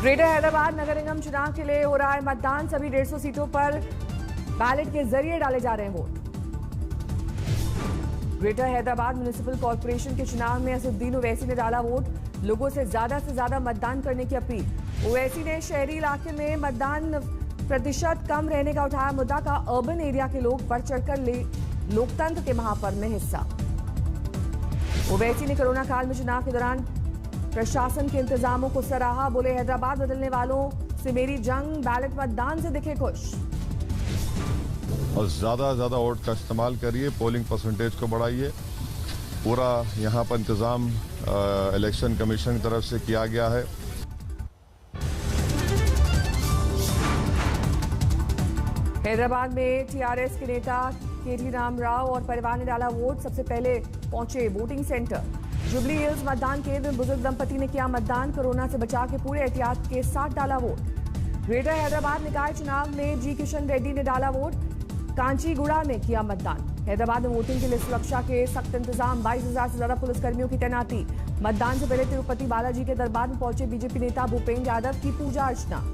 Greater Hyderabad नगर निगम चुनाव के लिए हो रहा है मतदान। सभी 150 सीटों पर बैलेट के जरिए डाले जा रहे हैं vote. Greater Hyderabad municipal corporation के चुनाव में असदुद्दीन ओवैसी ने डाला वोट। लोगों से ज्यादा मतदान करने की अपील। ओवैसी ने शहरी इलाके में मतदान प्रतिशत कम रहने का उठाया मुद्दा। का अर्बन एरिया के लोग बढ़ चढ़कर ले लोकतंत्र के महापर्व में हिस्सा। ओवैसी ने कोरोना काल में चुनाव के दौरान प्रशासन के इंतजामों को सराहा। बोले, हैदराबाद बदलने वालों से मेरी जंग, बैलेट मतदान से दिखे खुश। और ज्यादा वोट का इस्तेमाल करिए, पोलिंग परसेंटेज को बढ़ाइए। पूरा यहाँ पर इंतजाम इलेक्शन कमीशन की तरफ से किया गया है। हैदराबाद में टीआरएस के नेता केटी रामराव और परिवार ने डाला वोट। सबसे पहले पहुंचे वोटिंग सेंटर। जुबली हिल्स मतदान केंद्र में बुजुर्ग दंपति ने किया मतदान। कोरोना से बचाव के पूरे एहतियात के साथ डाला वोट। ग्रेटर हैदराबाद निकाय चुनाव में जी किशन रेड्डी ने डाला वोट। कांचीगुड़ा में किया मतदान। हैदराबाद में वोटिंग के लिए सुरक्षा के सख्त इंतजाम। 22,000 से ज्यादा पुलिसकर्मियों की तैनाती। मतदान से पहले तिरुपति बालाजी के दरबार में पहुंचे बीजेपी नेता भूपेंद्र यादव की पूजा अर्चना।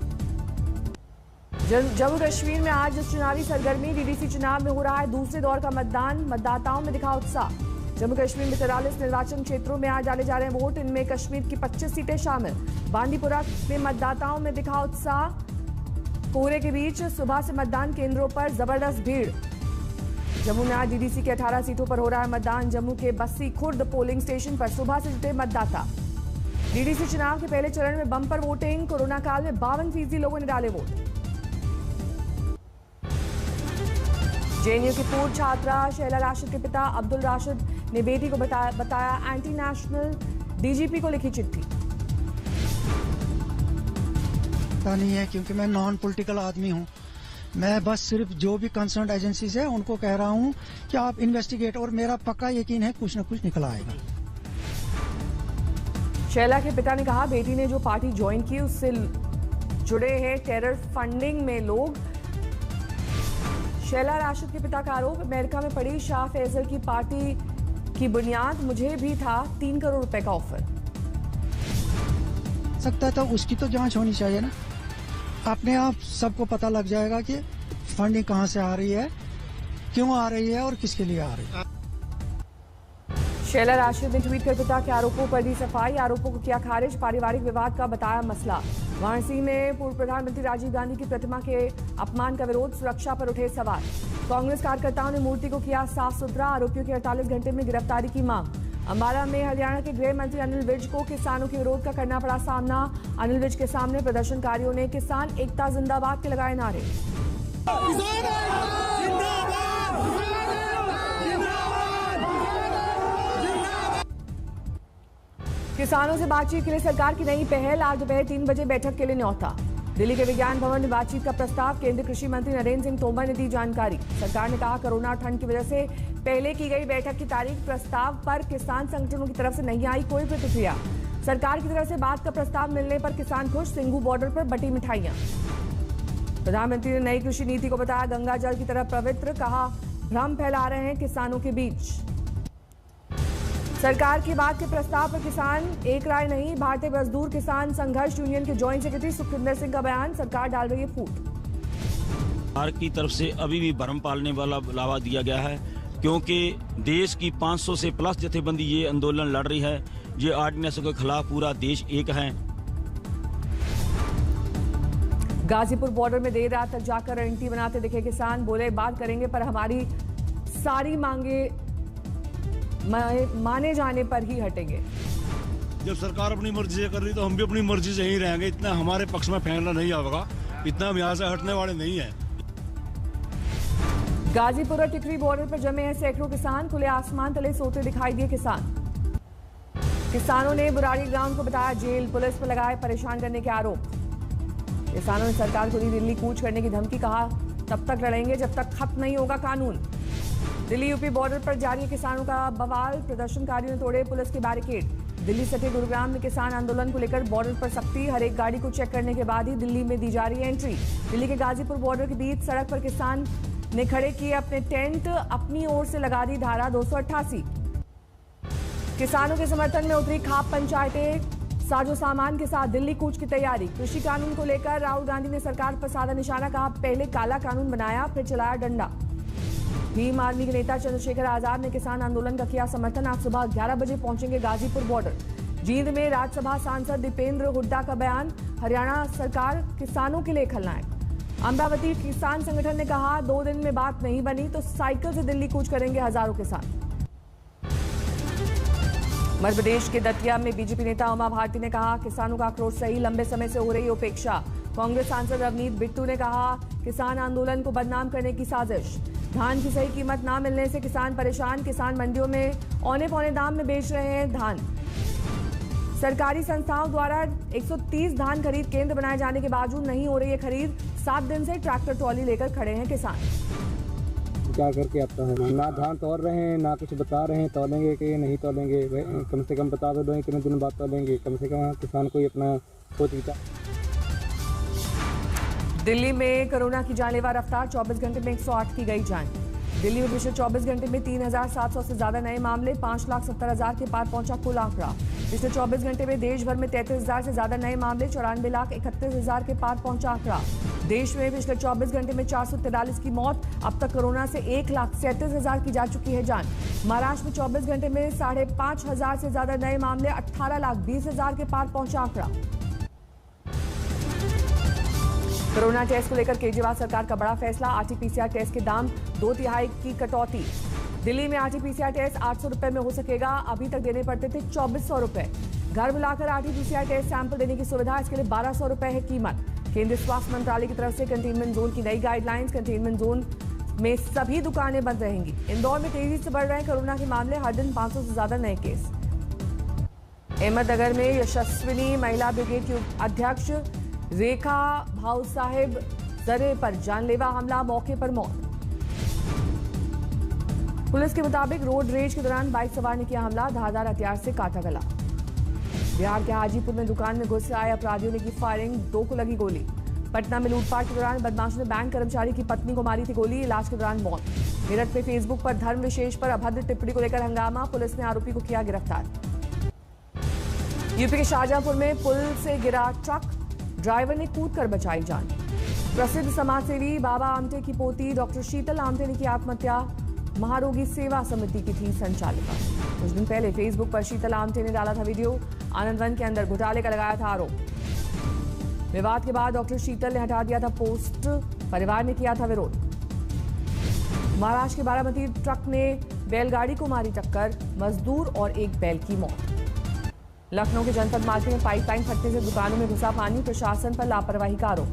जम्मू कश्मीर में आज चुनावी सरगर्मी। डीडीसी चुनाव में हो रहा है दूसरे दौर का मतदान। मतदाताओं में दिखा उत्साह। जम्मू कश्मीर में 43 निर्वाचन क्षेत्रों में आज डाले जा रहे हैं वोट। इनमें कश्मीर की 25 सीटें शामिल। बांदीपुरा में मतदाताओं में दिखा उत्साह। कोहरे के बीच सुबह से मतदान केंद्रों पर जबरदस्त भीड़। जम्मू में आज डीडीसी के 18 सीटों पर हो रहा है मतदान। जम्मू के बस्सी खुर्द पोलिंग स्टेशन पर सुबह से जुटे मतदाता। डीडीसी चुनाव के पहले चरण में बम्पर वोटिंग। कोरोना काल में 52% लोगों ने डाले वोट। जेएनयू की पूर्व छात्रा शैला राशिद के पिता अब्दुल राशिद ने बेटी को बताया एंटी नेशनल। डीजीपी को लिखी चिट्ठी। पता नहीं है क्योंकि मैं नॉन पॉलिटिकल आदमी हूं। मैं बस सिर्फ जो भी कंसर्न एजेंसीज है उनको कह रहा हूं कि आप इन्वेस्टिगेट, और मेरा पक्का यकीन है कुछ न कुछ निकल आएगा। शैला के पिता ने कहा, बेटी ने जो पार्टी ज्वाइन की उससे जुड़े हैं टेरर फंडिंग में लोग। शैला राशिद के पिता का आरोप, अमेरिका में पड़ी शाह फैसल की पार्टी की बुनियाद मुझे भी था। 3 करोड़ रुपए का ऑफर। सकता था उसकी तो जांच होनी चाहिए ना। अपने आप सबको पता लग जाएगा कि फंडिंग कहां से आ रही है, क्यों आ रही है और किसके लिए आ रही है। शैला राशिद ने ट्वीट कर पिता के आरोपों पर दी सफाई। आरोपों को किया खारिज। पारिवारिक विवाद का बताया मसला। वाराणसी में पूर्व प्रधानमंत्री राजीव गांधी की प्रतिमा के अपमान का विरोध। सुरक्षा पर उठे सवाल। कांग्रेस कार्यकर्ताओं ने मूर्ति को किया साफ सुथरा। आरोपियों की 48 घंटे में गिरफ्तारी की मांग। अंबाला में हरियाणा के गृह मंत्री अनिल विज को किसानों के विरोध का करना पड़ा सामना। अनिल विज के सामने प्रदर्शनकारियों ने किसान एकता जिंदाबाद के लगाए नारे। किसानों से बातचीत के लिए सरकार की नई पहल। आज दोपहर 3 बजे बैठक के लिए न्योता। दिल्ली के विज्ञान भवन में बातचीत का प्रस्ताव। केंद्रीय कृषि मंत्री नरेंद्र सिंह तोमर ने दी जानकारी। सरकार ने कहा, कोरोना और ठंड की वजह से पहले की गई बैठक की तारीख प्रस्ताव पर किसान संगठनों की तरफ से नहीं आई कोई प्रतिक्रिया। सरकार की तरफ से बात का प्रस्ताव मिलने पर किसान खुश। सिंघू बॉर्डर पर बटी मिठाइयां। प्रधानमंत्री ने नई कृषि नीति को बताया गंगा जल की तरह पवित्र। कहा, भ्रम फैला रहे हैं किसानों के बीच। सरकार की बात के प्रस्ताव पर किसान एक राय नहीं। भारतीय मजदूर किसान संघर्ष यूनियन के जॉइंट सेक्रेटरी सुखविंदर सिंह का बयान, सरकार डाल रही है फूट। सरकार की तरफ से अभी भी भ्रम पालने वाला लावा दिया गया है, क्योंकि देश की 500 से प्लस जथेबंदी ये आंदोलन लड़ रही है। ये ऑर्डिनेंस के खिलाफ पूरा देश एक है। गाजीपुर बॉर्डर में देर रात तक जाकर रणनीति बनाते दिखे किसान। बोले, बात करेंगे पर हमारी सारी मांगे माने जाने पर ही हटेंगे। जब सरकार अपनी मर्जी से कर रही तो हम भी अपनी मर्जी से ही रहेंगे। इतना हमारे पक्ष में फैसला नहीं होगा, इतना हम यहाँ से हटने वाले नहीं है। गाजीपुर और टिकरी बॉर्डर पर जमे हैं सैकड़ों किसान। खुले आसमान तले सोते दिखाई दिए किसान। किसानों ने बुराड़ी ग्राउंड को बताया जेल। पुलिस पर लगाए परेशान करने के आरोप। किसानों ने सरकार को दी दिल्ली कूच करने की धमकी। कहा, तब तक लड़ेंगे जब तक खत्म नहीं होगा कानून। दिल्ली यूपी बॉर्डर पर जारी किसानों का बवाल। प्रदर्शनकारियों ने तोड़े पुलिस के बैरिकेड। दिल्ली सटे गुरुग्राम में किसान आंदोलन को लेकर बॉर्डर पर सख्ती। हर एक गाड़ी को चेक करने के बाद ही दिल्ली में दी जा रही है एंट्री। दिल्ली के गाजीपुर बॉर्डर के बीच सड़क पर किसान ने खड़े किए अपने टेंट। अपनी ओर से लगा दी धारा 288। किसानों के समर्थन में उतरी खाप पंचायतें। साजो सामान के साथ दिल्ली कूच की तैयारी। कृषि कानून को लेकर राहुल गांधी ने सरकार पर साधा निशाना, कहा पहले काला कानून बनाया फिर चलाया डंडा। भीम आर्मी के नेता चंद्रशेखर आजाद ने किसान आंदोलन का किया समर्थन। आज सुबह 11 बजे पहुंचेंगे गाजीपुर बॉर्डर। जींद में राज्यसभा सांसद दीपेंद्र हुड्डा का बयान, हरियाणा सरकार किसानों के लिए खलनायक। अमरावती किसान संगठन ने कहा 2 दिन में बात नहीं बनी तो साइकिल से दिल्ली कूच करेंगे हजारों किसान। मध्य प्रदेश के दतिया में बीजेपी नेता उमा भारती ने कहा किसानों का आक्रोश सही, लंबे समय से हो रही उपेक्षा। कांग्रेस सांसद रवनीत बिट्टू ने कहा किसान आंदोलन को बदनाम करने की साजिश। धान की सही कीमत न मिलने से किसान परेशान, किसान मंडियों में औने पौने दाम में बेच रहे हैं धान। सरकारी संस्थाओं द्वारा 130 धान खरीद केंद्र बनाए जाने के बावजूद नहीं हो रही है खरीद। 7 दिन से ट्रैक्टर ट्रॉली लेकर खड़े हैं किसान। क्या करके आता है, ना धान तोड़ रहे हैं ना कुछ बता रहे हैं तोलेंगे कि नहीं तोलेंगे। कम से कम बता दो कितने दिन बाद तोलेंगे, कम से कम किसान को अपना सोच विचार। दिल्ली में कोरोना की जानलेवा रफ्तार, 24 घंटे में 108 की गई जान। दिल्ली में पिछले 24 घंटे में 3,700 से ज्यादा नए मामले, 5,70,000 के पार पहुंचा कुल आंकड़ा। पिछले 24 घंटे में देश भर में 33,000 से ज्यादा नए मामले, 94,31,000 के पार पहुंचा आंकड़ा। देश में पिछले 24 घंटे में 443 की मौत। अब तक कोरोना से 1,37,000 की जा चुकी है जान। महाराष्ट्र में 24 घंटे में 5,500 से ज्यादा नए मामले, 18,20,000 के पार पहुंचा आंकड़ा। कोरोना टेस्ट को लेकर केजरीवाल सरकार का बड़ा फैसला, आरटीपीसीआर टेस्ट के दाम 2/3 की कटौती। दिल्ली में आरटीपीसीआर टेस्ट 800 रुपए में हो सकेगा, अभी तक देने पड़ते थे 2,400 रुपए। घर बुलाकर आरटीपीसीआर टेस्ट सैंपल देने की सुविधा, इसके लिए 1,200 रुपए है कीमत। केंद्रीय स्वास्थ्य मंत्रालय की तरफ से कंटेनमेंट जोन की नई गाइडलाइंस, कंटेनमेंट जोन में सभी दुकानें बंद रहेंगी। इंदौर में तेजी से बढ़ रहे हैं कोरोना के मामले, हर दिन 500 से ज्यादा नए केस। अहमदनगर में यशस्विनी महिला ब्रिगेड की अध्यक्ष रेखा भाऊ साहिब जरे पर जानलेवा हमला, मौके पर मौत। पुलिस के मुताबिक रोड रेज के दौरान बाइक सवार ने किया हमला, धारदार हथियार से काटा गला। बिहार के हाजीपुर में दुकान में घुस आए अपराधियों ने की फायरिंग, 2 को लगी गोली। पटना में लूटपाट के दौरान बदमाशों ने बैंक कर्मचारी की पत्नी को मारी थी गोली, इलाज के दौरान मौत। मेरठ में फेसबुक पर धर्म विशेष पर अभद्र टिप्पणी को लेकर हंगामा, पुलिस ने आरोपी को किया गिरफ्तार। यूपी के शाहजहांपुर में पुल से गिरा ट्रक, ड्राइवर ने कूदकर बचाई जान। प्रसिद्ध समाजसेवी बाबा आमटे की पोती डॉक्टर शीतल आमटे ने की आत्महत्या, महारोगी सेवा समिति की थी संचालिका। कुछ दिन पहले फेसबुक पर शीतल आमटे ने डाला था वीडियो, आनंद वन के अंदर घोटाले का लगाया था आरोप। विवाद के बाद डॉक्टर शीतल ने हटा दिया था पोस्ट, परिवार ने किया था विरोध। महाराष्ट्र के बारामती ट्रक ने बैलगाड़ी को मारी टक्कर, मजदूर और एक बैल की मौत। लखनऊ के जनपद मार्केट में पाइपलाइन फटने से दुकानों में घुसा पानी, प्रशासन पर लापरवाही का आरोप।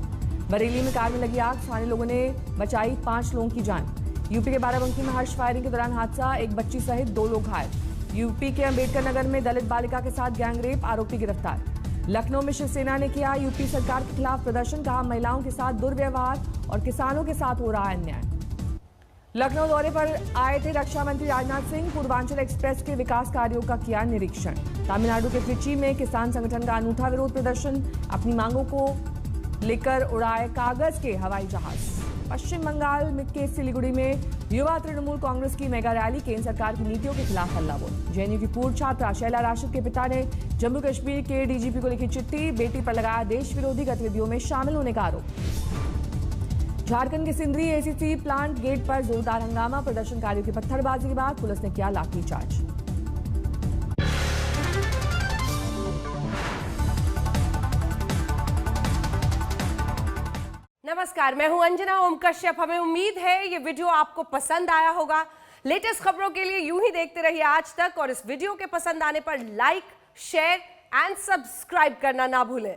बरेली में कार में लगी आग, स्थानीय लोगों ने बचाई 5 लोगों की जान। यूपी के बाराबंकी में हर्ष फायरिंग के दौरान हादसा, एक बच्ची सहित 2 लोग घायल। यूपी के अंबेडकर नगर में दलित बालिका के साथ गैंगरेप, आरोपी गिरफ्तार। लखनऊ में शिवसेना ने किया यूपी सरकार के खिलाफ प्रदर्शन, कहा महिलाओं के साथ दुर्व्यवहार और किसानों के साथ हो रहा है अन्याय। लखनऊ दौरे पर आए थे रक्षा मंत्री राजनाथ सिंह, पूर्वांचल एक्सप्रेस के विकास कार्यों का किया निरीक्षण। तमिलनाडु के त्रिची में किसान संगठन का अनूठा विरोध प्रदर्शन, अपनी मांगों को लेकर उड़ाए कागज के हवाई जहाज। पश्चिम बंगाल के सिलीगुड़ी में युवा तृणमूल कांग्रेस की मेगा रैली, केंद्र सरकार की नीतियों के खिलाफ हल्ला बोल। जेएनयू की पूर्व छात्रा शैला राशिद के पिता ने जम्मू कश्मीर के डीजीपी को लिखी चिट्ठी, बेटी पर लगाया देश विरोधी गतिविधियों में शामिल होने का आरोप। झारखंड के सिंदरी एसीसी प्लांट गेट पर जोरदार हंगामा, प्रदर्शनकारियों की पत्थरबाजी के बाद पुलिस ने किया लाठीचार्ज। नमस्कार, मैं हूं अंजना ओम कश्यप। हमें उम्मीद है ये वीडियो आपको पसंद आया होगा। लेटेस्ट खबरों के लिए यूं ही देखते रहिए आज तक, और इस वीडियो के पसंद आने पर लाइक, शेयर एंड सब्सक्राइब करना ना भूलें।